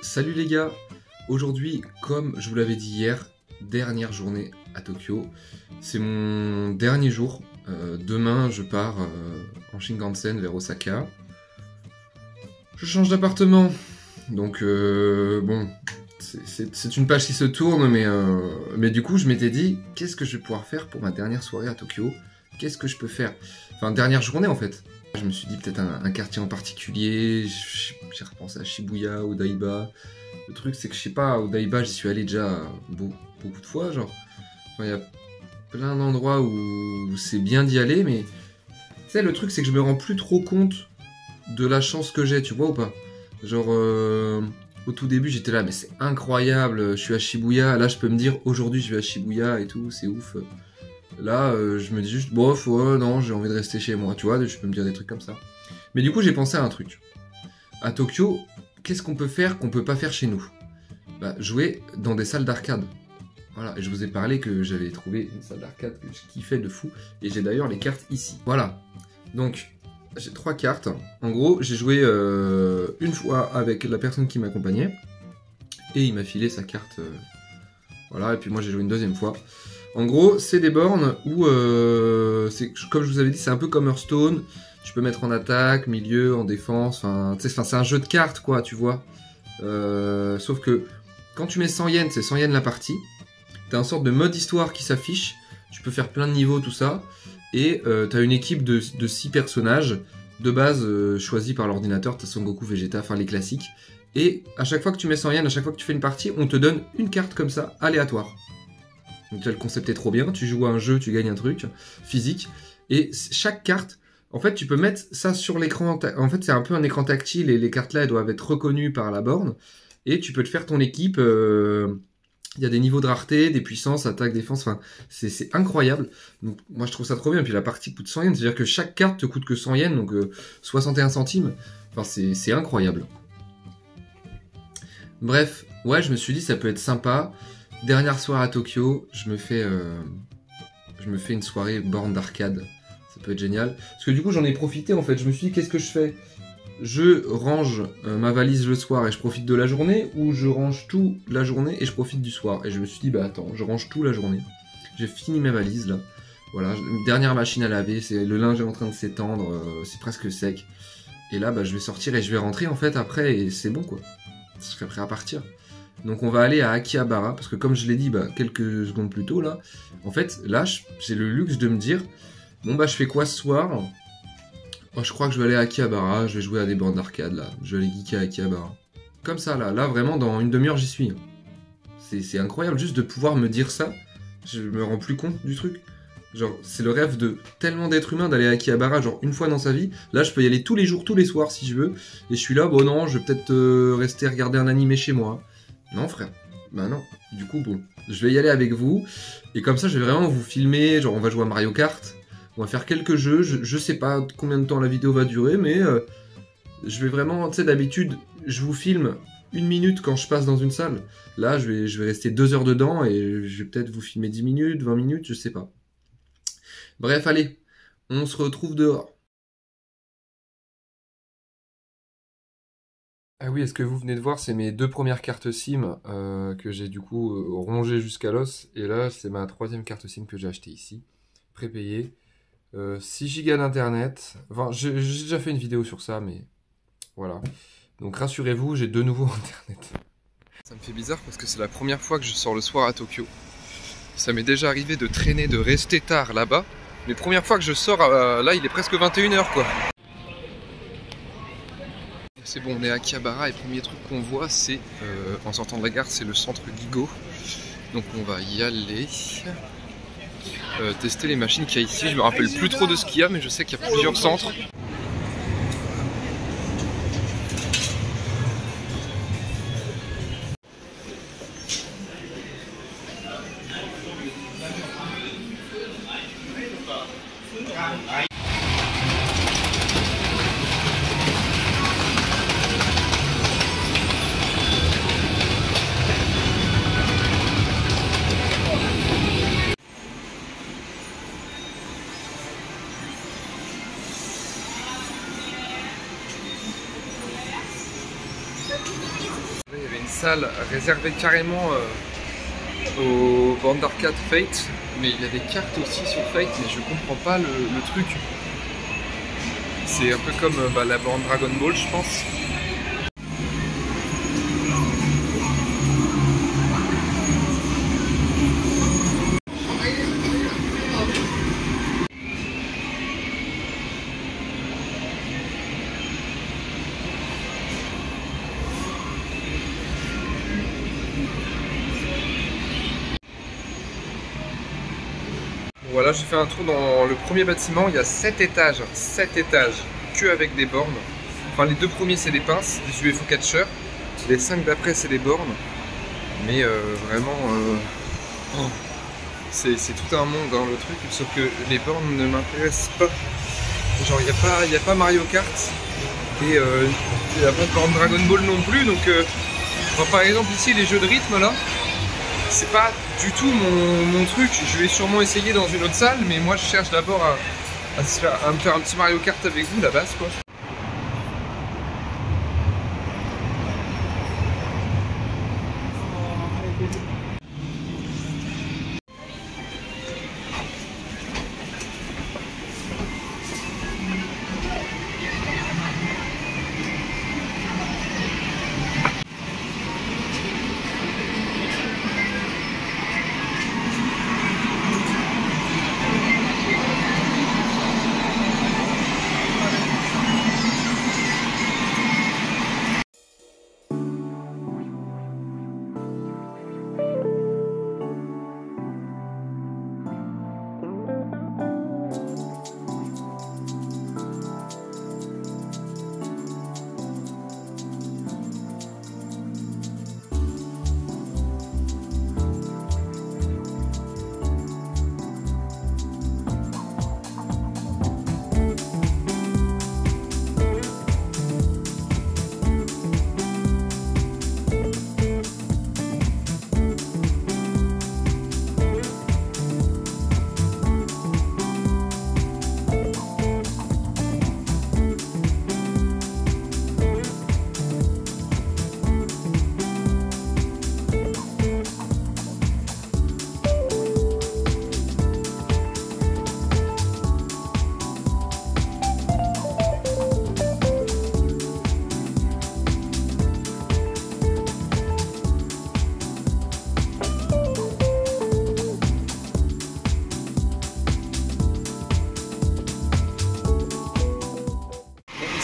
Salut les gars, aujourd'hui, comme je vous l'avais dit hier, dernière journée à Tokyo. C'est mon dernier jour. Demain, je pars en Shinkansen vers Osaka. Je change d'appartement. Donc, bon, c'est une page qui se tourne, mais du coup, je m'étais dit, qu'est-ce que je vais pouvoir faire pour ma dernière soirée à Tokyo? Qu'est-ce que je peux faire? Enfin, dernière journée en fait. Je me suis dit peut-être un quartier en particulier, j'ai repensé à Shibuya, Odaiba. Le truc c'est que je sais pas, Odaiba j'y suis allé déjà beaucoup de fois, genre. Enfin, il y a plein d'endroits où c'est bien d'y aller, mais... Tu sais, le truc c'est que je me rends plus trop compte de la chance que j'ai, tu vois ou pas? Genre, au tout début j'étais là, mais c'est incroyable, je suis à Shibuya, là je peux me dire aujourd'hui je vais à Shibuya et tout, c'est ouf. Là, je me dis juste, bof, ouais, non, j'ai envie de rester chez moi, tu vois, je peux me dire des trucs comme ça. Mais du coup, j'ai pensé à un truc. À Tokyo, qu'est-ce qu'on peut faire qu'on peut pas faire chez nous? Bah, jouer dans des salles d'arcade. Voilà, et je vous ai parlé que j'avais trouvé une salle d'arcade que je kiffais de fou, et j'ai d'ailleurs les cartes ici. Voilà, donc, j'ai 3 cartes. En gros, j'ai joué une fois avec la personne qui m'accompagnait, et il m'a filé sa carte, voilà, et puis moi j'ai joué une deuxième fois. En gros, c'est des bornes où, comme je vous avais dit, c'est un peu comme Hearthstone. Tu peux mettre en attaque, milieu, en défense. Enfin, c'est un jeu de cartes, quoi, tu vois. Sauf que quand tu mets 100 yens, c'est 100 yens la partie. T'as une sorte de mode histoire qui s'affiche. Tu peux faire plein de niveaux, tout ça. Et t'as une équipe de 6 personnages de base choisis par l'ordinateur. T'as Son Goku, Vegeta, enfin les classiques. Et à chaque fois que tu mets 100 yens, à chaque fois que tu fais une partie, on te donne une carte comme ça, aléatoire. Donc le concept est trop bien, tu joues à un jeu, tu gagnes un truc physique, et chaque carte, en fait tu peux mettre ça sur l'écran, en fait c'est un peu un écran tactile, et les cartes là elles doivent être reconnues par la borne, et tu peux te faire ton équipe, il y a des niveaux de rareté, des puissances, attaque, défense, enfin c'est incroyable, donc moi je trouve ça trop bien, puis la partie coûte 100 yens, c'est à dire que chaque carte te coûte que 100 yens, donc 61 centimes, enfin c'est incroyable. Bref, ouais je me suis dit ça peut être sympa. Dernière soirée à Tokyo, je me fais une soirée borne d'arcade. Ça peut être génial. Parce que du coup, j'en ai profité en fait. Je me suis dit, qu'est-ce que je fais? Je range ma valise le soir et je profite de la journée, ou je range tout la journée et je profite du soir? Et je me suis dit, bah attends, je range tout la journée. J'ai fini mes valises là. Voilà, dernière machine à laver, le linge est en train de s'étendre, c'est presque sec. Et là, bah, je vais sortir et je vais rentrer en fait après et c'est bon quoi. Je serai prêt à partir. Donc on va aller à Akihabara, parce que comme je l'ai dit quelques secondes plus tôt là, en fait là j'ai le luxe de me dire, bon bah je fais quoi ce soir? Oh, je crois que je vais aller à Akihabara, je vais jouer à des bornes d'arcade là, je vais aller geeker à Akihabara. Comme ça là vraiment dans une demi-heure j'y suis. C'est incroyable juste de pouvoir me dire ça, je me rends plus compte du truc. Genre c'est le rêve de tellement d'êtres humains d'aller à Akihabara genre une fois dans sa vie. Là je peux y aller tous les jours, tous les soirs si je veux, et je suis là, bon non je vais peut-être rester regarder un animé chez moi. Non frère, bah non, du coup bon, je vais y aller avec vous, et comme ça je vais vraiment vous filmer, genre on va jouer à Mario Kart, on va faire quelques jeux, je sais pas combien de temps la vidéo va durer, mais je vais vraiment, tu sais d'habitude, je vous filme 1 minute quand je passe dans une salle, là je vais rester 2 heures dedans, et je vais peut-être vous filmer 10 minutes, 20 minutes, je sais pas. Bref, allez, on se retrouve dehors. Ah oui, est-ce que vous venez de voir, c'est mes 2 premières cartes SIM que j'ai du coup rongées jusqu'à l'os. Et là, c'est ma 3e carte SIM que j'ai achetée ici, prépayée. 6 Go d'internet. Enfin, j'ai déjà fait une vidéo sur ça, mais voilà. Donc rassurez-vous, j'ai de nouveau internet. Ça me fait bizarre parce que c'est la première fois que je sors le soir à Tokyo. Ça m'est déjà arrivé de traîner, de rester tard là-bas. Mais première fois que je sors, là il est presque 21 h quoi. C'est bon, on est à Akihabara et le premier truc qu'on voit c'est, en sortant de la gare, c'est le centre Gigo. Donc on va y aller, tester les machines qu'il y a ici. Je me rappelle plus trop de ce qu'il y a, mais je sais qu'il y a plusieurs centres. Il y avait salle réservée carrément au bande d'arcade Fate, mais il y a des cartes aussi sur Fate, mais je comprends pas le truc. C'est un peu comme la bande Dragon Ball, je pense. Voilà, j'ai fait un tour dans le premier bâtiment, il y a 7 étages, que avec des bornes. Enfin, les 2 premiers c'est des pinces, des UFO catchers, les 5 d'après c'est des bornes. Mais vraiment, c'est tout un monde dans le truc, sauf que les bornes ne m'intéressent pas. Genre, il n'y a pas Mario Kart, et il n'y a pas de borne Dragon Ball non plus, donc par exemple ici les jeux de rythme là, c'est pas du tout mon truc. Je vais sûrement essayer dans une autre salle, mais moi je cherche d'abord à me faire un petit Mario Kart avec vous, la base quoi.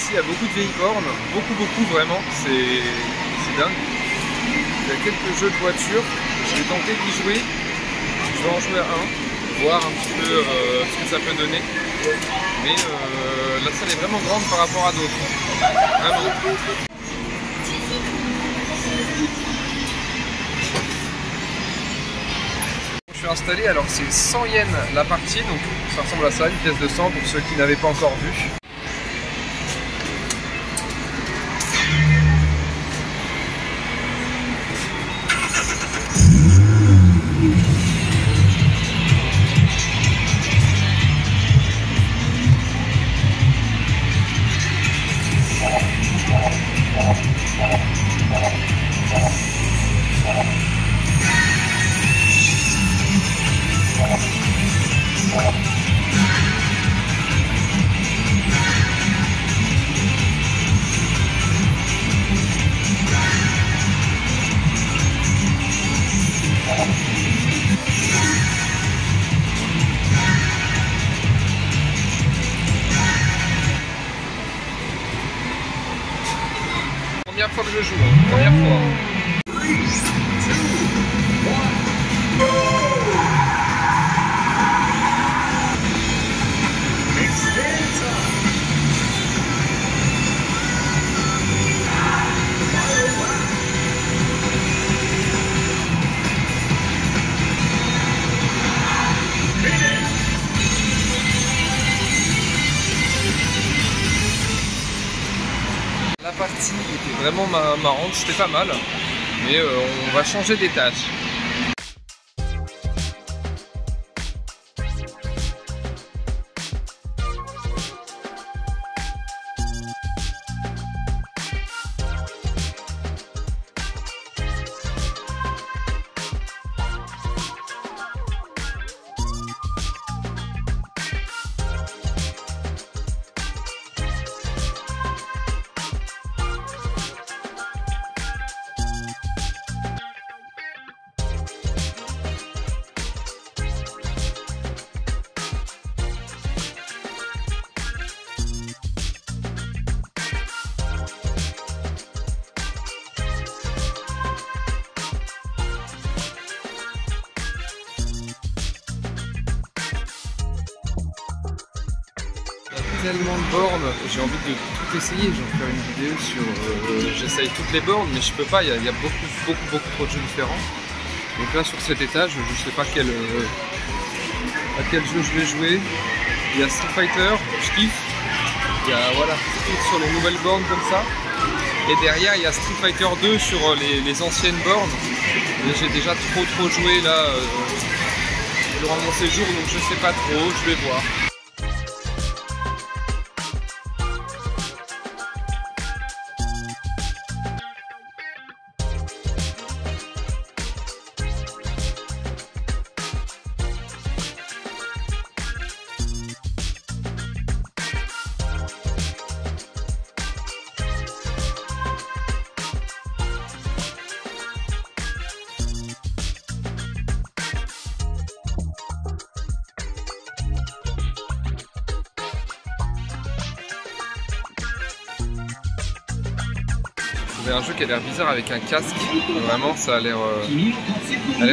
Il y a beaucoup de vieilles bornes, beaucoup vraiment, c'est dingue. Il y a quelques jeux de voiture, je vais tenter d'y jouer, je vais en jouer à un, voir un petit peu ce que ça peut donner. Mais la salle est vraiment grande par rapport à d'autres, vraiment. Je suis installé, alors c'est 100 yens la partie, donc ça ressemble à ça, une pièce de 100 pour ceux qui n'avaient pas encore vu. Première fois que je joue, hein. Première fois. La partie était vraiment marrante, c'était pas mal, mais on va changer d'étage. tellement de bornes, j'ai envie de tout essayer, je vais faire une vidéo sur... j'essaye toutes les bornes, mais je peux pas, il y a beaucoup trop de jeux différents. Donc là sur cet étage, je sais pas à quel jeu je vais jouer. Il y a Street Fighter, je kiffe. Il y a voilà, Street sur les nouvelles bornes comme ça. Et derrière il y a Street Fighter 2 sur les anciennes bornes. J'ai déjà trop joué là durant mon séjour, donc je sais pas trop, je vais voir. Un jeu qui a l'air bizarre avec un casque, vraiment ça a l'air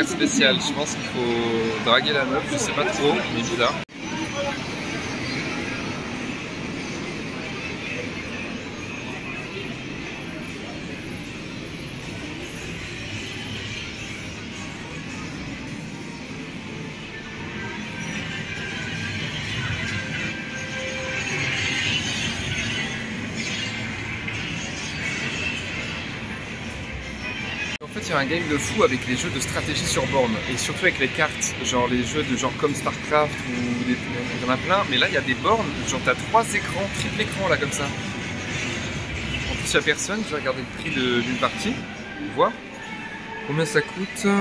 spécial. Je pense qu'il faut draguer la meuf, je sais pas trop, mais bizarre. En fait, il y a un game de fou avec les jeux de stratégie sur borne et surtout avec les cartes, genre les jeux de genre comme StarCraft ou des... il y en a plein, mais là il y a des bornes, genre t'as 3 écrans, triple écran là comme ça. En plus il n'y a personne, je vais regarder le prix d'une partie, on voit combien ça coûte. Bah,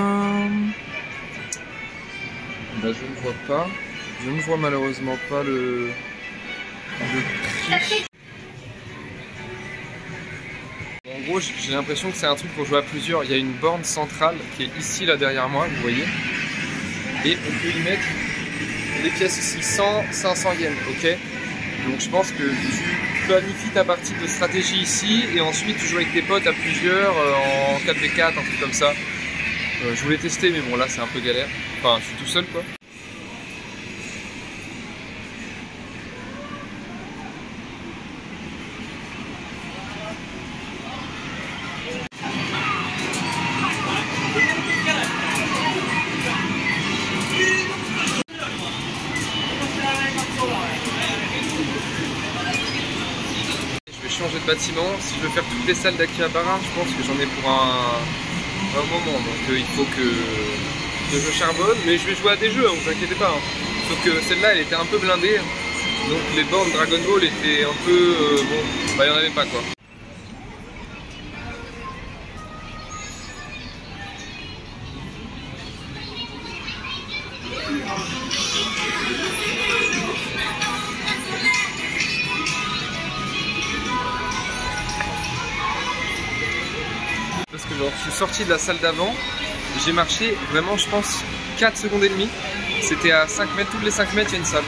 je ne vois pas, je ne vois malheureusement pas le prix. En gros, j'ai l'impression que c'est un truc pour jouer à plusieurs. Il y a une borne centrale qui est ici, là derrière moi, vous voyez. Et on peut y mettre les pièces ici, 100, 500 yens, ok. Donc je pense que tu planifies ta partie de stratégie ici et ensuite tu joues avec tes potes à plusieurs en 4v4, un truc comme ça. Je voulais tester, mais bon là c'est un peu galère. Enfin, je suis tout seul quoi. Changer de bâtiment, si je veux faire toutes les salles d'Akihabara, je pense que j'en ai pour un moment, donc il faut que je charbonne, mais je vais jouer à des jeux, hein, vous inquiétez pas, hein. Sauf que celle-là elle était un peu blindée, donc les bornes Dragon Ball étaient un peu, bon, bah il n'y en avait pas quoi. Parce que genre, je suis sorti de la salle d'avant, j'ai marché vraiment je pense 4 secondes et demie, c'était à 5 mètres, toutes les 5 mètres il y a une salle.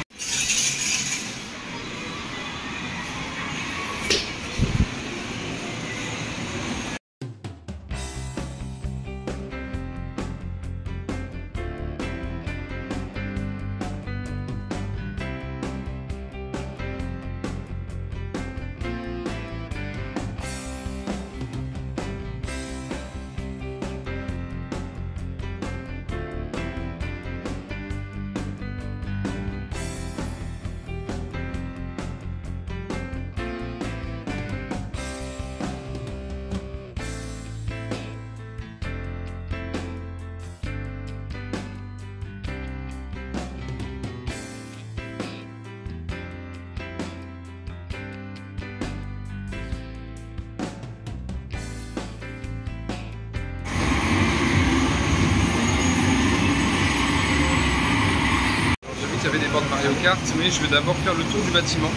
Il y avait des bornes Mario Kart, mais je vais d'abord faire le tour du bâtiment.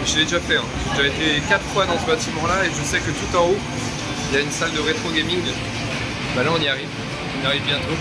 Je l'ai déjà fait, hein. J'ai déjà été 4 fois dans ce bâtiment là et je sais que tout en haut il y a une salle de rétro gaming. Bah là on y arrive bientôt.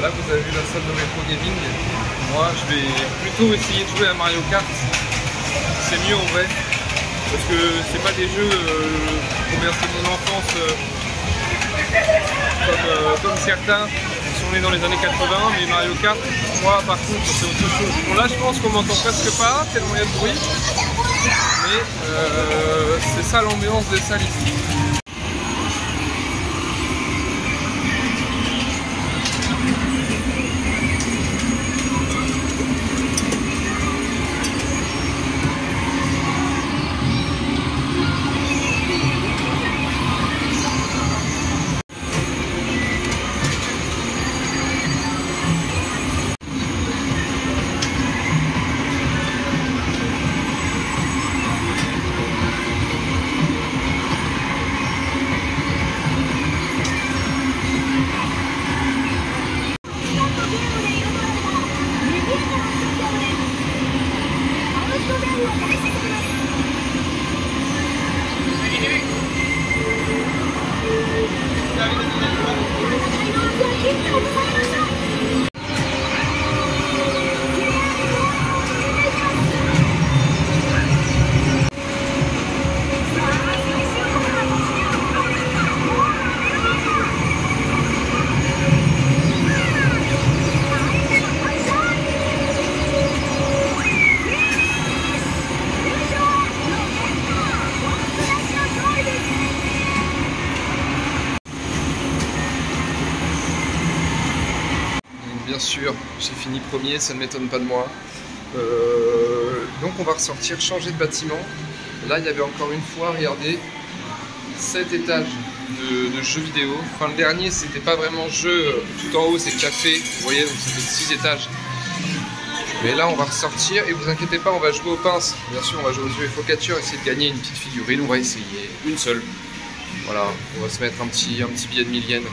Voilà, vous avez vu la salle de rétro gaming. Moi, je vais plutôt essayer de jouer à Mario Kart. C'est mieux en vrai. Parce que c'est pas des jeux qui ont bercé mon enfance comme certains qui sont nés dans les années 80, mais Mario Kart, moi par contre, c'est autre chose. Bon là je pense qu'on m'entend presque pas, tellement il y a de bruit, mais c'est ça l'ambiance des salles ici. Bien sûr, j'ai fini premier, ça ne m'étonne pas de moi. Donc on va ressortir, changer de bâtiment. Là il y avait encore une fois, regardez, 7 étages de jeux vidéo. Enfin le dernier c'était pas vraiment jeu, tout en haut c'est café, vous voyez, donc ça fait 6 étages. Mais là on va ressortir et vous inquiétez pas, on va jouer aux pinces. Bien sûr on va jouer aux yeux et focaccia, essayer de gagner une petite figurine, on va essayer, une seule. Voilà, on va se mettre un petit billet de 1000 yens.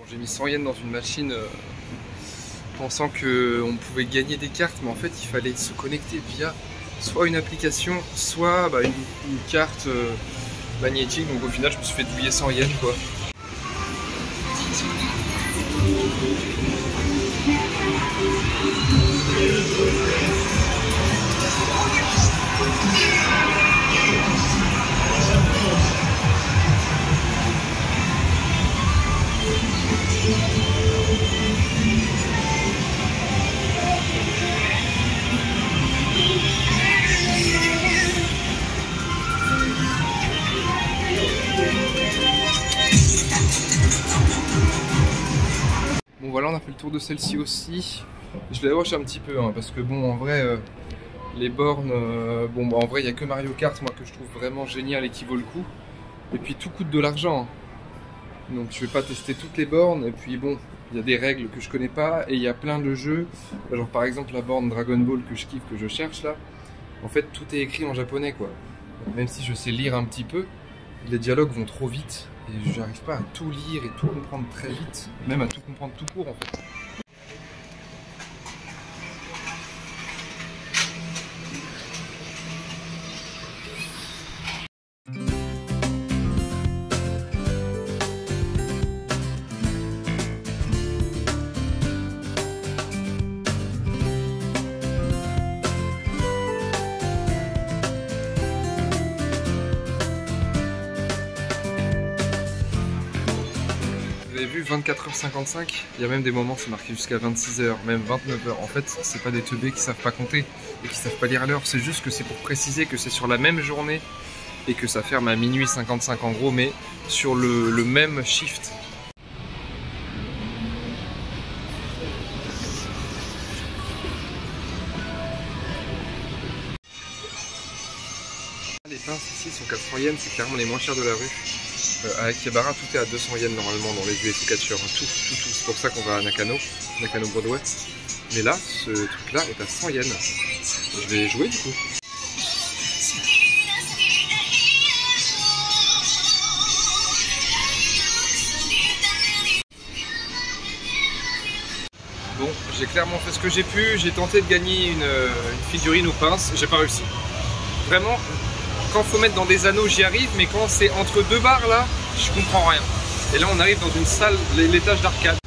J'ai mis 100 yens dans une machine pensant qu'on pouvait gagner des cartes, mais en fait il fallait se connecter via soit une application, soit une carte magnétique. Donc au final je me suis fait douiller 100 yens quoi. Bon voilà, on a fait le tour de celle-ci aussi. Je l'ai rush un petit peu hein, parce que bon en vrai les bornes, bon bah, en vrai il n'y a que Mario Kart moi que je trouve vraiment génial et qui vaut le coup. Et puis tout coûte de l'argent. Donc je vais pas tester toutes les bornes et puis bon, il y a des règles que je connais pas et il y a plein de jeux. Genre par exemple la borne Dragon Ball que je kiffe, que je cherche là. En fait tout est écrit en japonais quoi. Même si je sais lire un petit peu, les dialogues vont trop vite. Et j'arrive pas à tout lire et tout comprendre très vite, même à tout comprendre tout court en fait. Vous avez vu 24h55, il y a même des moments c'est marqué jusqu'à 26h, même 29h. En fait, c'est pas des teubés qui savent pas compter et qui savent pas lire l'heure, c'est juste que c'est pour préciser que c'est sur la même journée et que ça ferme à minuit 55 en gros, mais sur le même shift. Les pinces ici sont 400 yens, c'est clairement les moins chers de la rue. À Akihabara, tout est à 200 yens normalement dans les USO-catcheurs, tout. C'est pour ça qu'on va à Nakano Broadway. Mais là, ce truc-là est à 100 yens. Je vais jouer du coup. Bon, j'ai clairement fait ce que j'ai pu. J'ai tenté de gagner une figurine aux pinces, j'ai pas réussi. Vraiment. Quand faut mettre dans des anneaux, j'y arrive, mais quand c'est entre deux barres là, je comprends rien. Et là, on arrive dans une salle, l'étage d'arcade.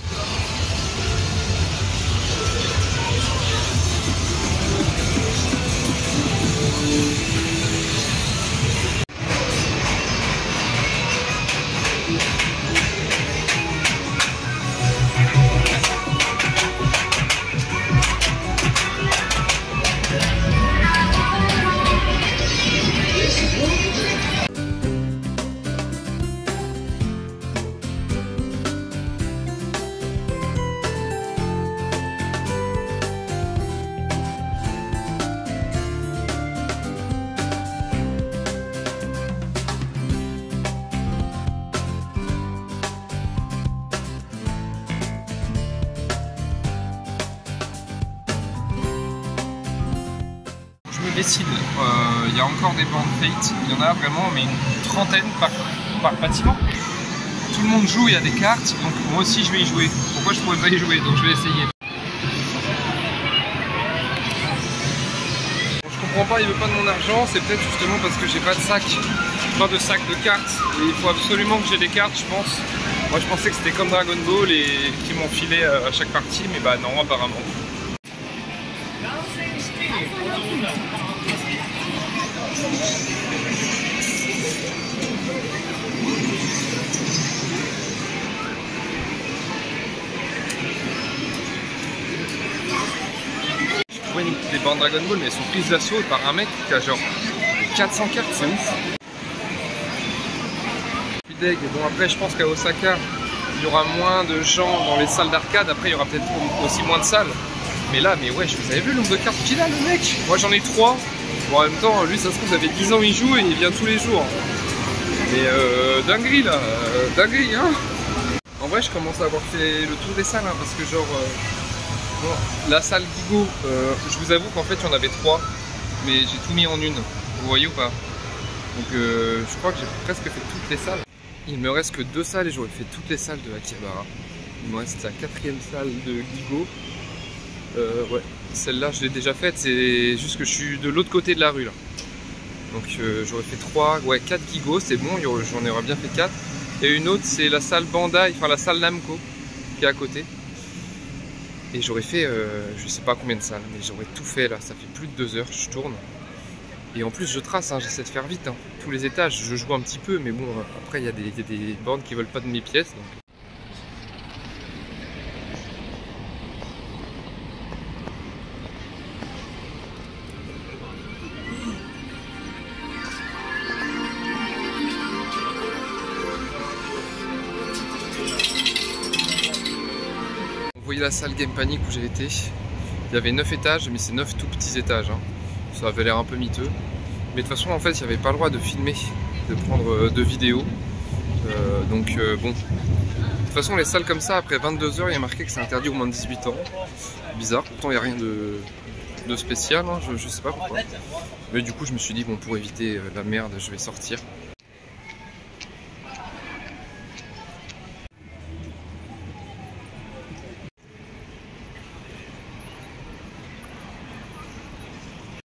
Décide, il y a encore des bornes Fate, il y en a vraiment mais une trentaine par bâtiment. Tout le monde joue, il y a des cartes, donc moi aussi je vais y jouer. Pourquoi je pourrais pas y jouer? Donc je vais essayer. Bon, je comprends pas, il veut pas de mon argent, c'est peut-être justement parce que j'ai pas de sac, pas de sac de cartes. Et il faut absolument que j'ai des cartes, je pense. Moi je pensais que c'était comme Dragon Ball et qu'ils m'ont filé à chaque partie, mais bah non apparemment. Des bornes Dragon Ball, mais elles sont prises d'assaut par un mec qui a genre 400 cartes, c'est ouf. Bon après je pense qu'à Osaka il y aura moins de gens dans les salles d'arcade, après il y aura peut-être aussi moins de salles. Mais là, mais ouais, vous avez vu le nombre de cartes qu'il a le mec? Moi j'en ai 3. Bon, en même temps, lui ça se trouve ça fait 10 ans il joue et il vient tous les jours. Mais dinguerie là, dinguerie hein. En vrai je commence à avoir fait le tour des salles hein, parce que genre... bon, la salle Gigo, je vous avoue qu'en fait il y en avait 3, mais j'ai tout mis en une, vous voyez ou pas? Donc je crois que j'ai presque fait toutes les salles. Il me reste que 2 salles et j'aurais fait toutes les salles de Akihabara. Il me reste la 4e salle de Gigo. Ouais, celle-là je l'ai déjà faite, c'est juste que je suis de l'autre côté de la rue là. Donc j'aurais fait 4 Gigo, c'est bon, j'en aurais bien fait 4. Et une autre c'est la salle Bandai, enfin la salle Namco qui est à côté. Et j'aurais fait, je sais pas combien de salles, mais j'aurais tout fait là, ça fait plus de 2 heures, je tourne. Et en plus je trace, hein, j'essaie de faire vite, hein. Tous les étages, je joue un petit peu, mais bon, après il y a des bornes qui veulent pas de mes pièces. Donc... Vous voyez la salle Game Panic où j'ai été. Il y avait 9 étages, mais c'est 9 tout petits étages. Hein. Ça avait l'air un peu miteux. Mais de toute façon, en fait, il n'y avait pas le droit de filmer, de prendre de vidéos. Bon. De toute façon, les salles comme ça, après 22 h, il y a marqué que c'est interdit aux moins de 18 ans. Bizarre, pourtant il n'y a rien de spécial, hein. Je sais pas pourquoi. Mais du coup, je me suis dit, bon, pour éviter la merde, je vais sortir.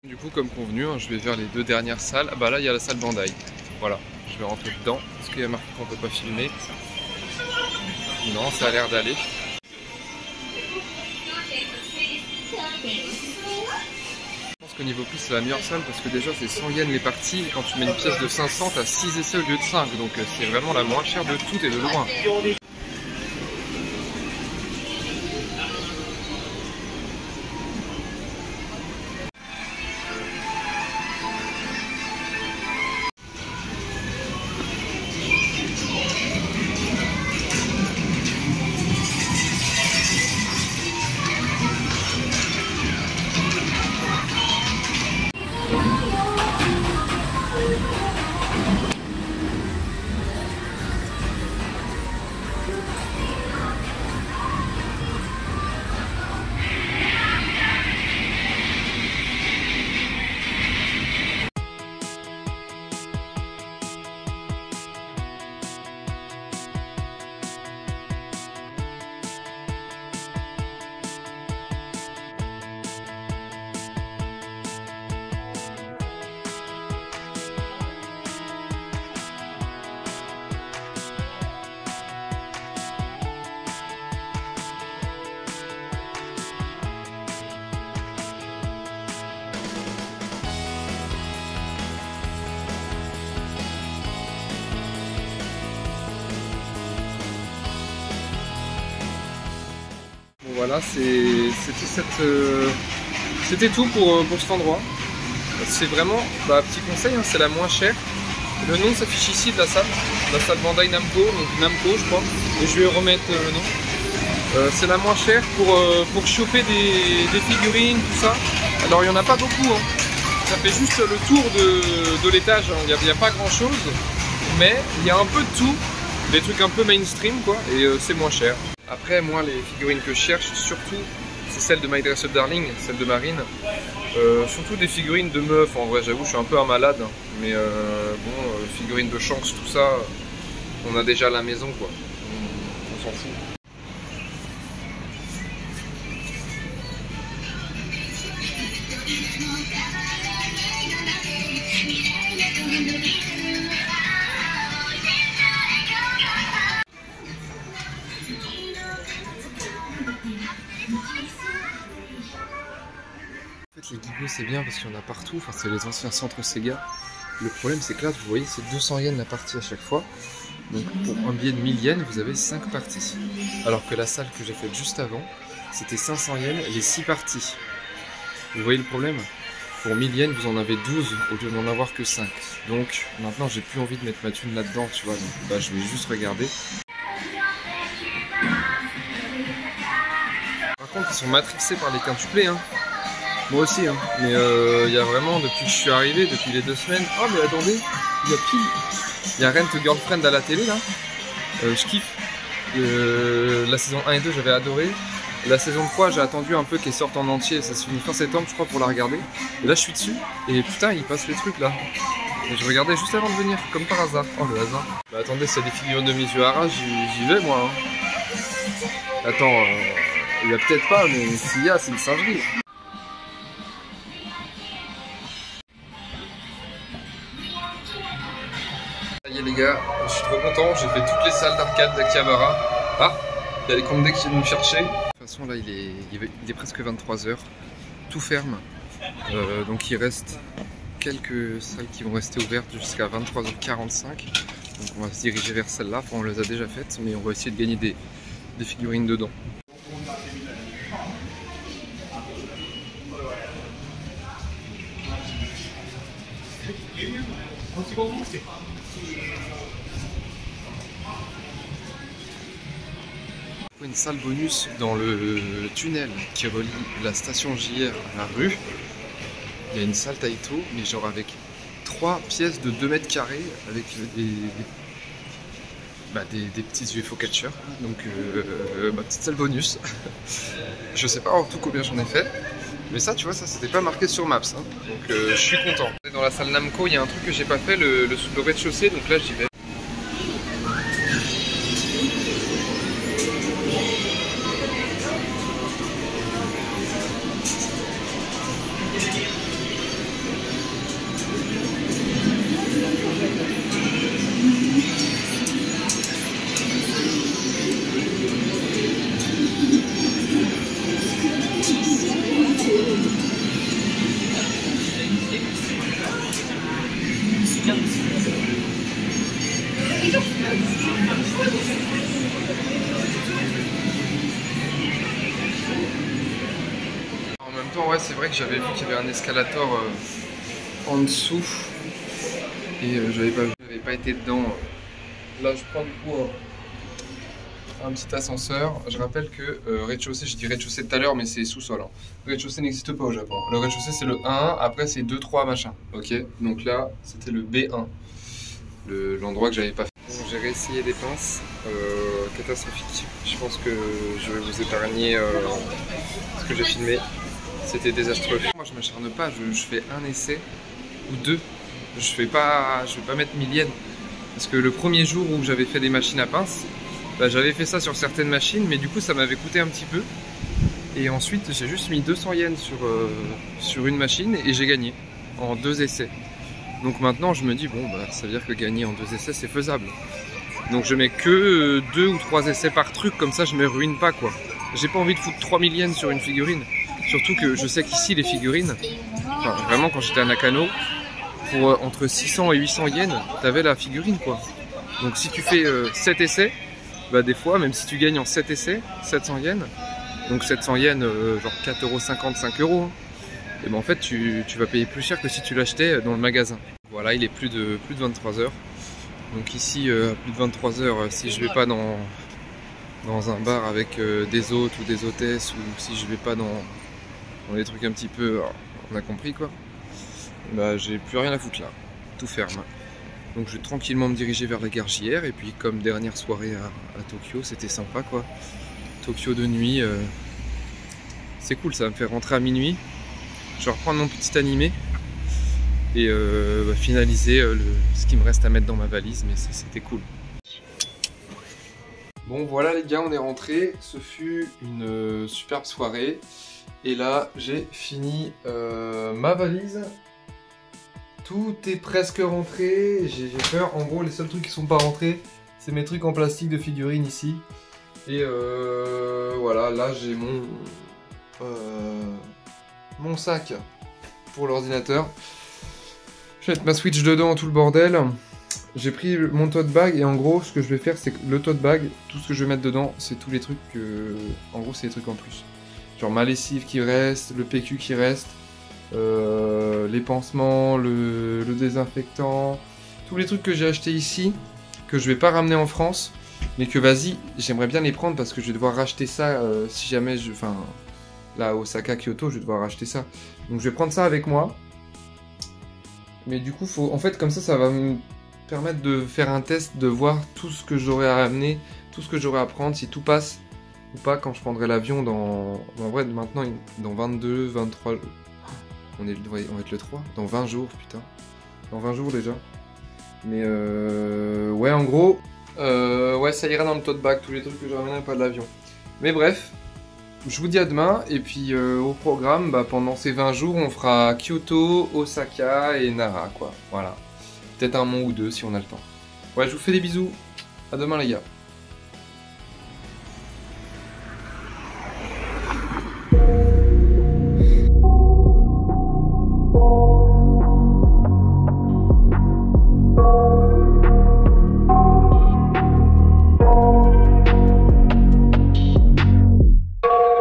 Du coup, comme convenu, hein, je vais vers les 2 dernières salles. Ah bah là, il y a la salle Bandai. Voilà, je vais rentrer dedans. Est-ce qu'il y a marqué qu'on peut pas filmer? Non, ça a l'air d'aller. Je pense qu'au niveau prix, c'est la meilleure salle parce que déjà, c'est 100 yens les parties. Et quand tu mets une pièce de 500, tu as 6 essais au lieu de 5. Donc, c'est vraiment la moins chère de toutes et de loin. Voilà, c'était tout pour cet endroit. C'est vraiment, petit conseil, hein, c'est la moins chère. Le nom s'affiche ici de la salle Bandai Namco, donc Namco je crois, et je vais remettre le nom. C'est la moins chère pour choper des figurines, tout ça. Alors il n'y en a pas beaucoup, hein. Ça fait juste le tour de l'étage, hein. Il n'y a pas grand chose, mais il y a un peu de tout, des trucs un peu mainstream quoi, et c'est moins cher. Après, moi, les figurines que je cherche, surtout, c'est celles de My Dress Up Darling, celles de Marine. Surtout des figurines de meufs, en vrai, j'avoue, je suis un peu un malade. Mais figurines de Shanks, tout ça, on a déjà à la maison, quoi. On s'en fout. Les Gigo c'est bien parce qu'il y en a partout, enfin c'est les anciens centres Sega. Le problème c'est que là vous voyez c'est 200 yens la partie à chaque fois. Donc pour un billet de 1000 yens vous avez 5 parties. Alors que la salle que j'ai faite juste avant c'était 500 yens les 6 parties. Vous voyez le problème? Pour 1000 yens vous en avez 12 au lieu d'en avoir que 5. Donc maintenant j'ai plus envie de mettre ma thune là-dedans tu vois. Donc je vais juste regarder. Par contre ils sont matrixés par les quintuplés hein. Moi aussi, hein. Mais il y a vraiment, depuis que je suis arrivé, depuis les 2 semaines... Oh mais attendez, il y a pile... Il y a Rent Girlfriend à la télé là. Je kiffe. La saison 1 et 2 j'avais adoré. La saison 3 j'ai attendu un peu qu'elle sorte en entier. Ça se finit fin septembre je crois pour la regarder. Et là je suis dessus. Et putain il passe les trucs là. Et je regardais juste avant de venir, comme par hasard. Oh le hasard. Bah attendez, c'est des figurines de Mizuhara, j'y vais moi. Hein. Attends, il y a peut-être pas, mais s'il y a, c'est une singerie. Ça y est les gars, je suis trop content, j'ai fait toutes les salles d'arcade d'Akihabara. Ah, il y a les Condés qui viennent me chercher. De toute façon là il est presque 23 h, tout ferme. Donc il reste quelques salles qui vont rester ouvertes jusqu'à 23 h 45. Donc on va se diriger vers celle-là, enfin on les a déjà faites, mais on va essayer de gagner des figurines dedans. Une salle bonus dans le tunnel qui relie la station JR à la rue. Il y a une salle Taito, mais genre avec 3 pièces de 2 mètres carrés avec des petits UFO catchers. Donc ma petite salle bonus. Je sais pas en tout combien j'en ai fait. Mais ça, tu vois, ça c'était pas marqué sur Maps. Hein. Donc je suis content. Dans la salle Namco, il y a un truc que j'ai pas fait, le rez-de-chaussée. Donc là, j'y vais. En même temps, ouais, c'est vrai que j'avais vu qu'il y avait un escalator en dessous et j'avais pas été dedans. Là, je prends du coup un petit ascenseur. Je rappelle que rez-de-chaussée, je dis rez-de-chaussée tout à l'heure, mais c'est sous-sol. Hein. Rez-de-chaussée n'existe pas au Japon. Le rez-de-chaussée, c'est le 1, après c'est 2, 3, machin. Ok, donc là, c'était le B1, l'endroit que j'avais pas fait. Bon, j'ai réessayé des pinces, catastrophique. Je pense que je vais vous épargner ce que j'ai filmé. C'était désastreux. Moi, je m'acharne pas, je fais un essai ou deux. Je vais pas mettre 1000 yens. Parce que le premier jour où j'avais fait des machines à pince, bah, j'avais fait ça sur certaines machines, mais du coup ça m'avait coûté un petit peu. Et ensuite j'ai juste mis 200 yens sur une machine et j'ai gagné en 2 essais. Donc maintenant je me dis bon bah ça veut dire que gagner en 2 essais c'est faisable. Donc je mets que 2 ou 3 essais par truc, comme ça je me ruine pas quoi. J'ai pas envie de foutre 3000 yens sur une figurine. Surtout que je sais qu'ici les figurines, enfin vraiment quand j'étais à Nakano, pour entre 600 et 800 yens, t'avais la figurine quoi. Donc si tu fais 7 essais, bah des fois, même si tu gagnes en 7 essais, 700 yens, donc 700 yens, genre 4,50 €, 5 €, hein, et ben en fait tu vas payer plus cher que si tu l'achetais dans le magasin. Voilà, il est plus de 23 h. Donc ici, à plus de 23 h, si je vais pas dans un bar avec des hôtes ou des hôtesses, ou si je vais pas dans des trucs un petit peu, on a compris quoi, bah j'ai plus rien à foutre là, tout ferme. Donc je vais tranquillement me diriger vers la gare JR, et puis comme dernière soirée à Tokyo, c'était sympa quoi. Tokyo de nuit, c'est cool, ça va me faire rentrer à minuit. Je vais reprendre mon petit animé et finaliser ce qui me reste à mettre dans ma valise, mais c'était cool. Bon voilà les gars, on est rentrés, ce fut une superbe soirée. Et là j'ai fini ma valise. Tout est presque rentré, j'ai peur. En gros les seuls trucs qui sont pas rentrés, c'est mes trucs en plastique de figurines ici. Et voilà, là j'ai mon sac pour l'ordinateur. Je vais mettre ma Switch dedans, tout le bordel. J'ai pris mon tote bag et en gros ce que je vais faire c'est que le tote bag, tout ce que je vais mettre dedans, c'est tous les trucs que... En gros c'est les trucs en plus. Genre ma lessive qui reste, le PQ qui reste, les pansements, le désinfectant, tous les trucs que j'ai achetés ici, que je vais pas ramener en France, mais que vas-y, j'aimerais bien les prendre parce que je vais devoir racheter ça si jamais je... Enfin, là à Osaka, Kyoto, je vais devoir racheter ça. Donc je vais prendre ça avec moi. Mais du coup, en fait, comme ça va me permettre de faire un test, de voir tout ce que j'aurai à ramener, tout ce que j'aurai à prendre, si tout passe ou pas quand je prendrai l'avion dans... En vrai, maintenant, dans 22, 23... On va être le 3, dans 20 jours, putain. Dans 20 jours déjà. Mais ouais, en gros, ouais, ça ira dans le tote bag, tous les trucs que je ramènerai pas de l'avion. Mais bref, je vous dis à demain, et puis au programme, bah, pendant ces 20 jours, on fera Kyoto, Osaka et Nara, quoi. Voilà. Peut-être un mois ou deux si on a le temps. Ouais, je vous fais des bisous. À demain, les gars.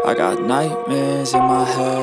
I got nightmares in my head.